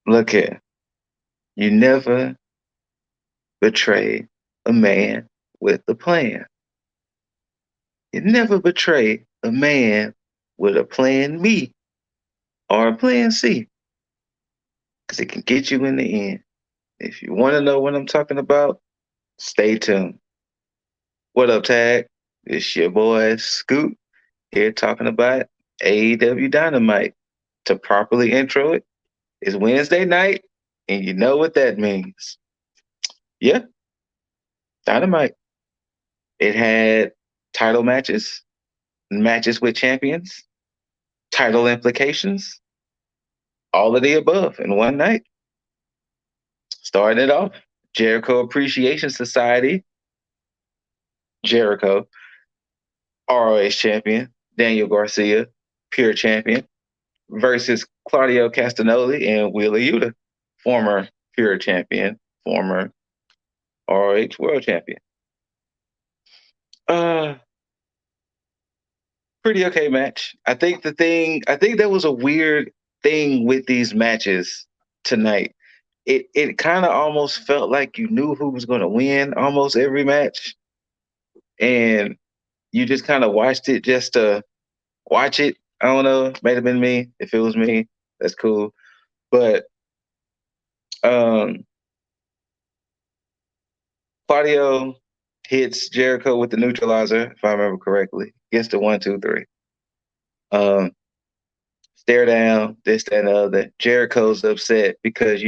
Look here. You never betray a man with a plan. You never betray a man with a plan B or a plan C because it can get you in the end. If you want to know what I'm talking about, stay tuned. What up, Tag? It's your boy Scoot here talking about AEW Dynamite. To properly intro it, it's Wednesday night, and you know what that means. Yeah, Dynamite. It had title matches, matches with champions, title implications, all of the above in one night. Starting it off, Jericho Appreciation Society, Jericho, ROH champion, Daniel Garcia, pure champion, versus Claudio Castagnoli and Wheeler Yuta, former pure champion, former ROH world champion. Uh, Pretty okay match. I think that was a weird thing with these matches tonight. It kind of almost felt like you knew who was going to win almost every match, and you just kind of watched it just to watch it. I don't know. Might have been me. If it was me, that's cool. But um, Claudio hits Jericho with the neutralizer, if I remember correctly. Gets the 1, 2, 3. Um, Stare down, this, that, and the other. Jericho's upset because,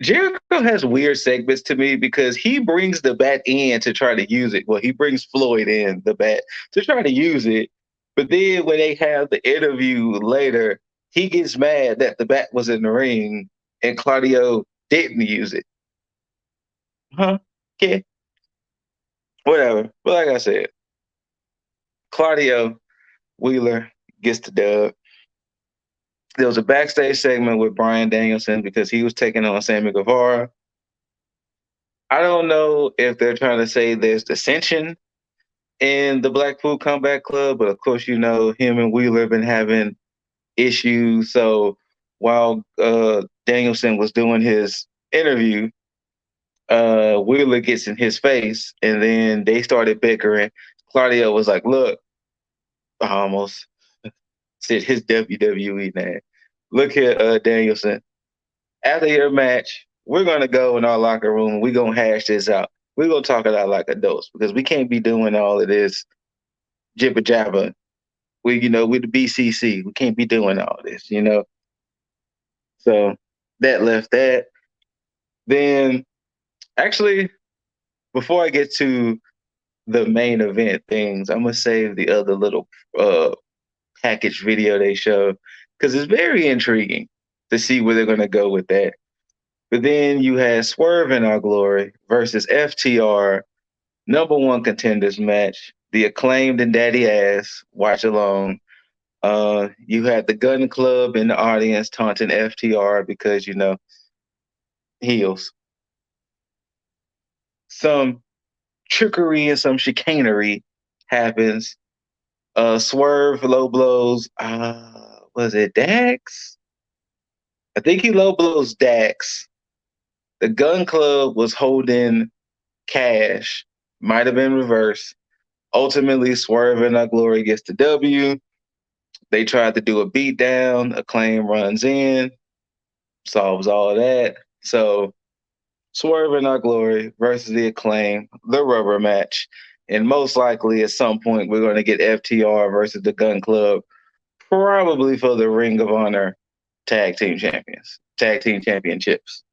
Jericho has weird segments to me because he brings the bat in to try to use it. Well, he brings Floyd in the bat to try to use it. But then when they have the interview later, he gets mad that the bat was in the ring and Claudio didn't use it. Huh? Okay. Whatever. But like I said, Claudio Wheeler gets the dub. There was a backstage segment with Bryan Danielson because he was taking on Sammy Guevara. I don't know if they're trying to say there's dissension in the Blackpool Comeback Club, but of course, him and Wheeler have been having issues. So while Danielson was doing his interview, Wheeler gets in his face, and then they started bickering. Claudio was like, "Look, I almost said his WWE name. Look here, Danielson. After your match, we're gonna go in our locker room. We're gonna hash this out. We're gonna talk it out like adults because we can't be doing all of this jibber jabber. With the BCC, we can't be doing all this. So that left that. Then, actually, before I get to the main event things, I'm gonna save the other little uh package video they show because it's very intriguing to see where they're gonna go with that. But then you had Swerve in Our Glory versus FTR, number one contenders match, the acclaimed and Daddy Ass, watch along. You had the Gun Club in the audience taunting FTR because, heels. Some trickery and some chicanery happens. Swerve low blows, was it Dax? I think he low blows Dax. The Gun Club was holding Cash, might have been reversed. Ultimately, Swerve and Our Glory gets the W. They tried to do a beatdown. Acclaim runs in, solves all of that. So Swerve and Our Glory versus the Acclaim, the rubber match. And most likely at some point we're going to get FTR versus the Gun Club, probably for the Ring of Honor tag team championships.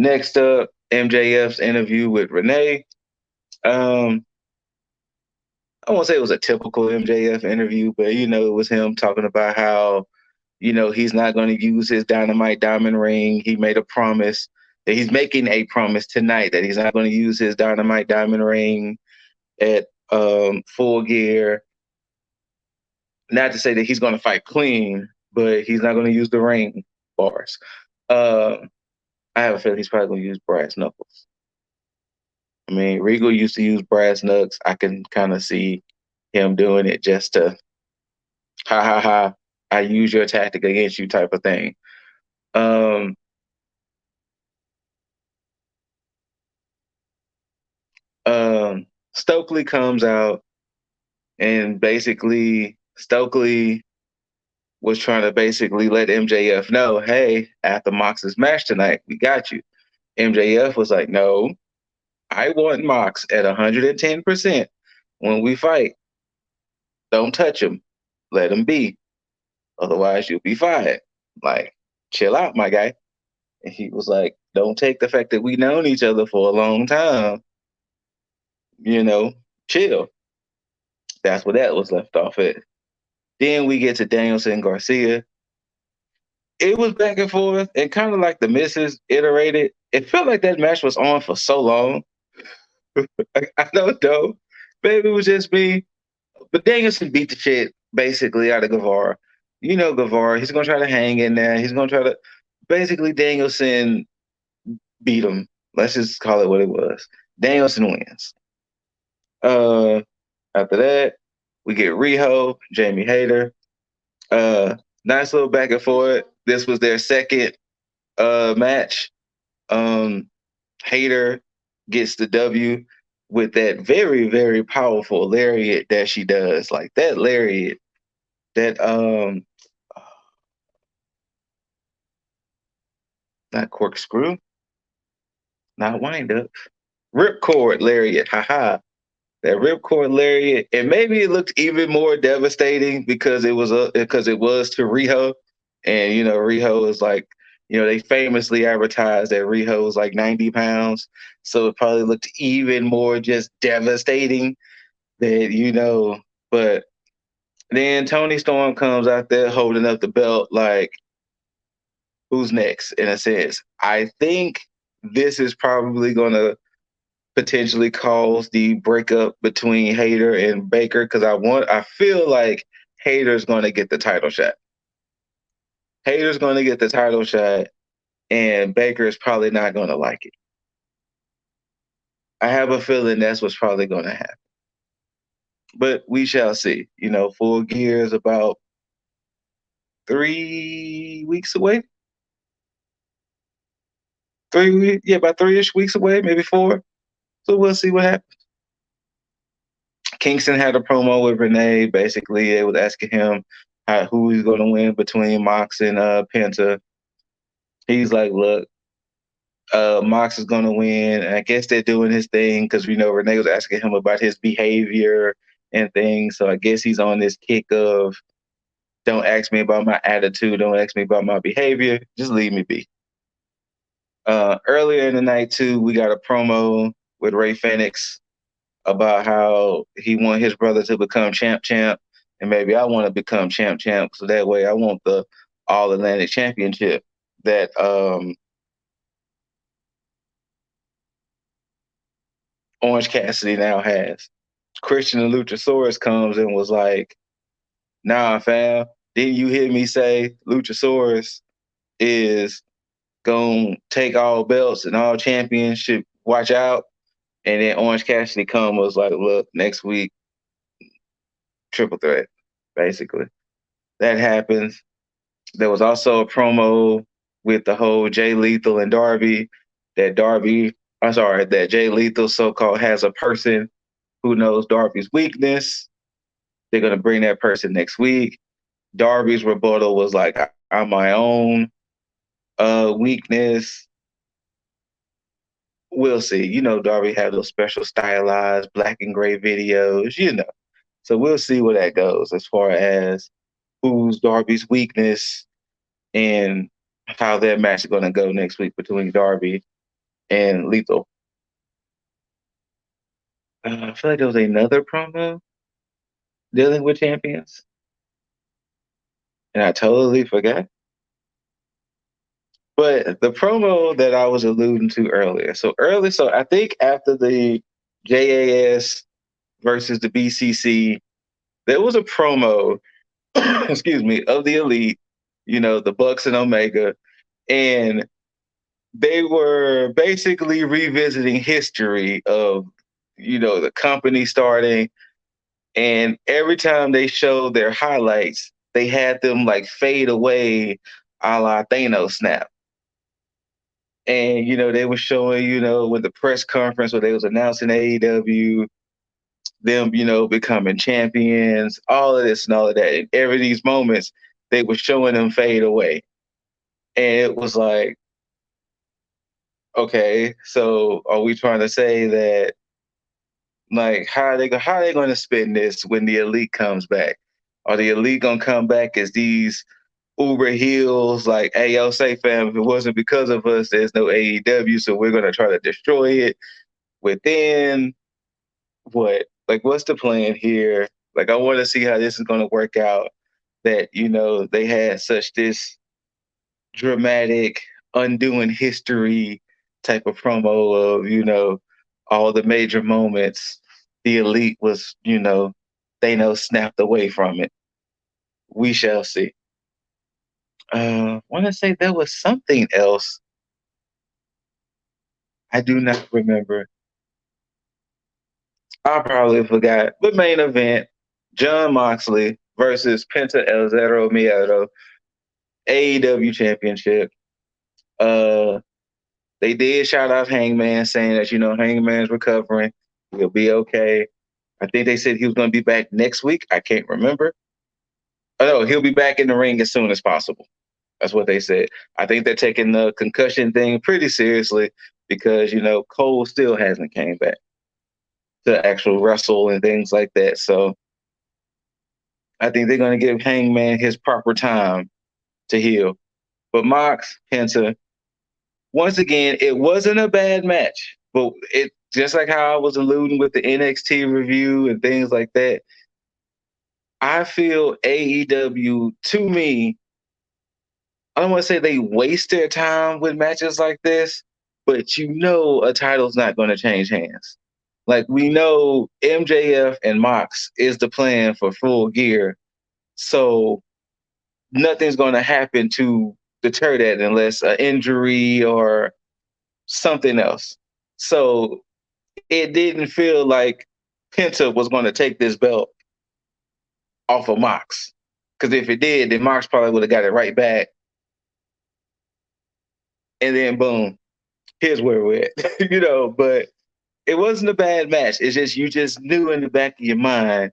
Next up, MJF's interview with Renee. Um, I won't say it was a typical MJF interview, but it was him talking about how, he's not going to use his Dynamite Diamond ring. He made a promise that he's making a promise tonight that he's not going to use his Dynamite Diamond ring at Full Gear. Not to say that he's going to fight clean, but he's not going to use the ring bars. Uh, I have a feeling he's probably going to use brass knuckles. I mean, Regal used to use brass knucks. I can kind of see him doing it just to ha ha ha. I use your tactic against you type of thing. Stokely comes out and basically Stokely was trying to basically let MJF know, hey, after Mox's match tonight, we got you. MJF was like, no, I want Mox at 110% when we fight. Don't touch him. Let him be. Otherwise, you'll be fired. Like, chill out, my guy. And he was like, don't take the fact that we known each other for a long time, you know, chill. That's where that was left off at. Then we get to Danielson Garcia. It was back and forth and kind of like the misses iterated. It felt like that match was on for so long. I don't know. Maybe it was just me. But Danielson beat the shit basically out of Guevara. You know Guevara, he's gonna try to hang in there. He's gonna try to basically Danielson beat him. Let's just call it what it was. Danielson wins. Uh After that, we get Riho, Jamie Hayter. Nice little back and forth. This was their second match. Hayter gets the W with that very, very powerful lariat that she does. Like that lariat, that not corkscrew, not wind up, ripcord lariat. Haha. That ripcord lariat, and maybe it looked even more devastating because it was to Riho, and you know Riho is like, you know, they famously advertised that Riho was like 90 pounds, so it probably looked even more just devastating. That you know, but then Tony Storm comes out there holding up the belt like, who's next? In a sense, I think this is probably gonna potentially cause the breakup between Hayter and Baker because I feel like Hayter's going to get the title shot. Hayter's going to get the title shot, and Baker is probably not going to like it. I have a feeling that's what's probably going to happen, but we shall see. You know, Full Gear is about 3 weeks away. 3 weeks, yeah, about 3-ish weeks away, maybe 4. So we'll see what happens. Kingston had a promo with Renee. Basically, they was asking him who he's going to win between Mox and Penta. He's like, look, Mox is going to win. And I guess they're doing his thing because, you know, Renee was asking him about his behavior and things. So I guess he's on this kick of, don't ask me about my attitude. Don't ask me about my behavior. Just leave me be. Earlier in the night, too, we got a promo with Ray Phoenix about how he want his brother to become champ, and maybe I want to become champ, so that way I want the All Atlantic Championship that Orange Cassidy now has. Christian and Luchasaurus comes and was like, nah, fam, didn't you hear me say Luchasaurus is gonna take all belts and all championship, watch out. And then Orange Cassidy was like, look, next week, triple threat, basically. That happens. There was also a promo with the whole Jay Lethal and Darby, that Jay Lethal so-called has a person who knows Darby's weakness. They're going to bring that person next week. Darby's rebuttal was like, I'm my own weakness. We'll see. You know, Darby had those special stylized black and gray videos, you know. So we'll see where that goes as far as who's Darby's weakness and how that match is going to go next week between Darby and Lethal. I feel like there was another promo dealing with champions, and I totally forgot. But the promo that I was alluding to earlier, so I think after the JAS versus the BCC, there was a promo, excuse me, of the Elite, you know, the Bucks and Omega, and they were basically revisiting history of, you know, the company starting. And every time they showed their highlights, they had them like fade away a la Thanos snap. And, they were showing, with the press conference where they was announcing AEW, them, becoming champions, all of this and all of that. And every these moments, they were showing them fade away. And it was like, okay, so are we trying to say that, like, how are they going to spin this when the elite comes back? Are the elite going to come back as these Uber heels, like, hey, yo, say, fam, if it wasn't because of us, there's no AEW, so we're going to try to destroy it within what? Like, what's the plan here? Like, I want to see how this is going to work out. That, they had such this dramatic undoing history type of promo of, all the major moments. The elite was, Thanos snapped away from it. We shall see. I want to say there was something else. I do not remember. I probably forgot. But main event, Jon Moxley versus Penta El Zero Miedo, AEW Championship. Uh, they did shout out Hangman, saying that, Hangman's recovering. He'll be okay. I think they said he was going to be back next week. I can't remember. Oh, no, he'll be back in the ring as soon as possible. That's what they said. I think they're taking the concussion thing pretty seriously because, Cole still hasn't came back to actual wrestle and things like that. So I think they're going to give Hangman his proper time to heal. But Mox, Penta, once again, it wasn't a bad match. But it just like how I was alluding with the NXT review and things like that, I feel AEW, to me, I don't want to say they waste their time with matches like this, but a title's not going to change hands. Like, we know MJF and Mox is the plan for Full Gear. So nothing's going to happen to deter that unless an injury or something else. So it didn't feel like Penta was going to take this belt off of Mox. Because if it did, then Mox probably would have got it right back. And then boom, here's where we're at. But it wasn't a bad match. It's just you just knew in the back of your mind,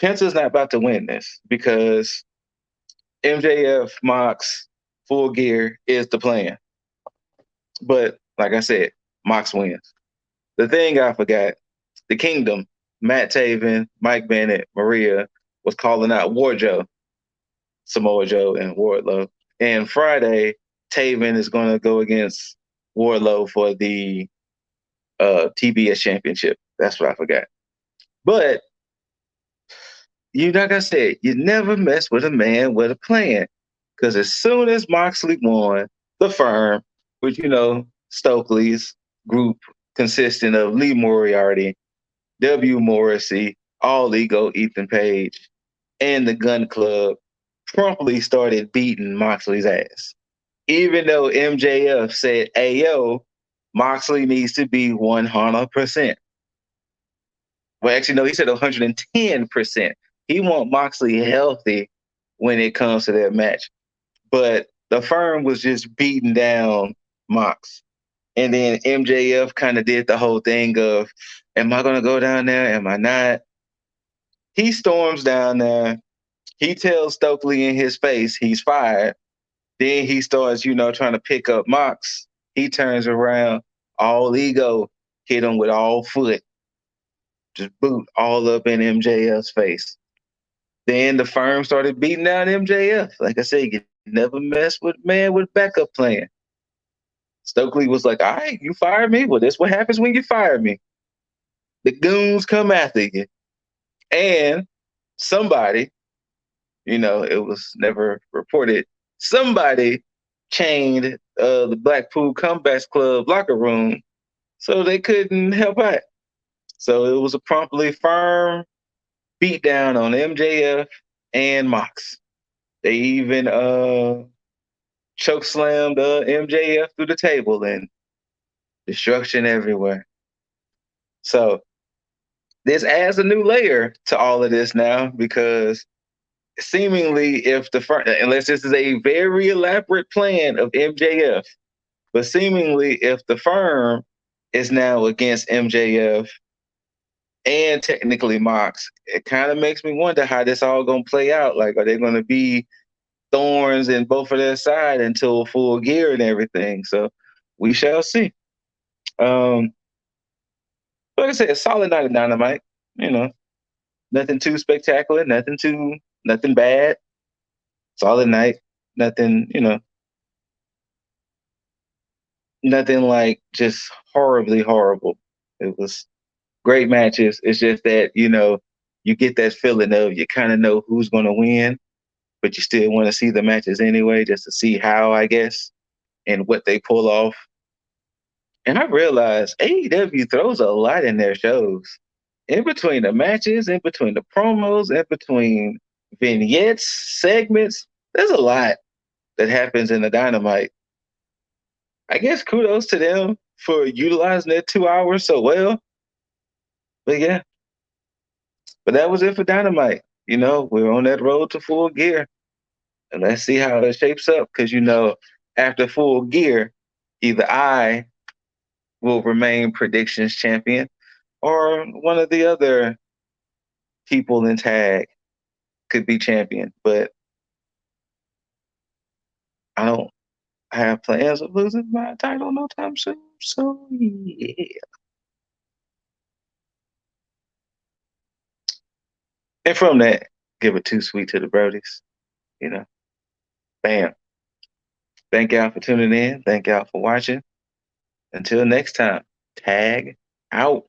Penta's not about to win this because MJF, Mox, Full Gear is the plan. But like I said, Mox wins. The thing I forgot, the Kingdom, Matt Taven, Mike Bennett, Maria was calling out Wardlow, Samoa Joe, and Wardlow. And Friday, Taven is going to go against Wardlow for the TBS Championship. That's what I forgot. But like I said, you never mess with a man with a plan. Because as soon as Moxley won, the firm, which, Stokely's group consisting of Lee Moriarty, W. Morrissey, All Ego, Ethan Page, and the Gun Club, promptly started beating Moxley's ass. Even though MJF said, hey, yo, Moxley needs to be 100%. Well, actually, no, he said 110%. He want Moxley healthy when it comes to that match. But the firm was just beating down Mox. And then MJF kind of did the whole thing of, am I going to go down there? Am I not? He storms down there. He tells Stokely in his face he's fired. Then he starts, trying to pick up Mox. He turns around, All Ego, hit him with all foot. Just boot all up in MJF's face. Then the firm started beating down MJF. Like I said, you never mess with man with backup plan. Stokely was like, all right, you fired me. Well, that's what happens when you fire me. The goons come after you. And somebody, it was never reported, somebody chained the Blackpool Comebacks Club locker room so they couldn't help out. So it was a promptly firm beatdown on MJF and Mox. They even choke slammed MJF through the table and destruction everywhere. So this adds a new layer to all of this now because seemingly, if the firm, unless this is a very elaborate plan of MJF, but seemingly, if the firm is now against MJF and technically Mox, it kind of makes me wonder how this all gonna play out. Like, are they gonna be thorns in both of their side until Full Gear and everything? So we shall see. Um, like I said, a solid night of Dynamite. You know, nothing too spectacular, nothing bad. Solid night. Nothing, nothing like just horribly horrible. It was great matches. It's just that, you get that feeling of you kind of know who's going to win, but you still want to see the matches anyway, just to see how, I guess, and what they pull off. And I realized AEW throws a lot in their shows. In between the matches, in between the promos, in between vignettes, segments, there's a lot that happens in the Dynamite. I guess kudos to them for utilizing their 2 hours so well. But yeah, but that was it for Dynamite. We're on that road to Full Gear. And let's see how it shapes up. Because, after Full Gear, either I will remain predictions champion or one of the other people in tag could be champion. But I don't have plans of losing my title no time soon. So, yeah. And from that, give it too sweet to the Brodies. You know, bam. Thank y'all for tuning in. Thank y'all for watching. Until next time, tag out.